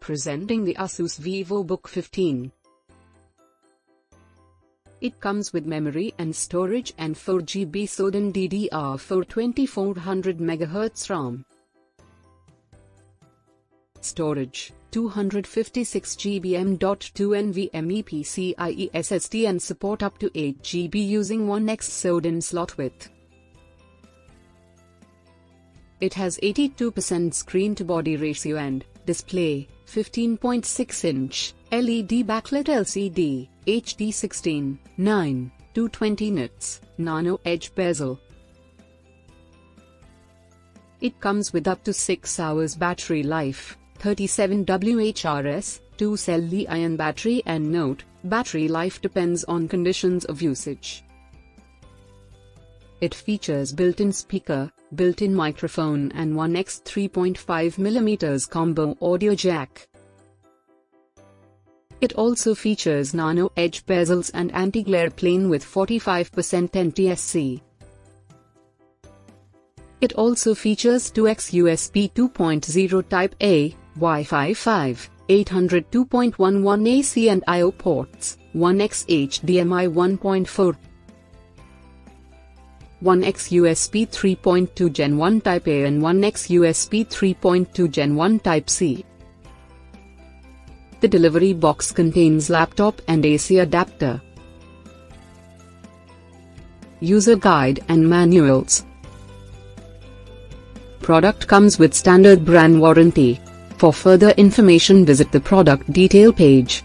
Presenting the ASUS VivoBook 15. It comes with memory and storage and 4GB SO-DIMM DDR4 2400 MHz RAM. Storage 256GB M.2 NVMe PCIe SSD and support up to 8GB using 1x SO-DIMM slot width. It has 82% screen-to-body ratio and display 15.6-inch LED-Backlit LCD, HD 16:9, 220 nits, NanoEdge Bezel. It comes with up to 6 hours battery life, 37 WHRS, 2-cell Li-ion battery, and note, battery life depends on conditions of usage. It features built-in speaker, built-in microphone and 1x 3.5mm combo audio jack. It also features NanoEdge bezels and anti-glare plane with 45% NTSC. It also features 2x USB 2.0 Type A, Wi-Fi 5, 800 2.11 AC and I/O ports, 1x HDMI 1.4. 1x USB 3.2 Gen 1 Type A and 1x USB 3.2 Gen 1 Type C. The delivery box contains laptop and AC adapter. User guide and manuals. Product comes with standard brand warranty. For further information visit the product detail page.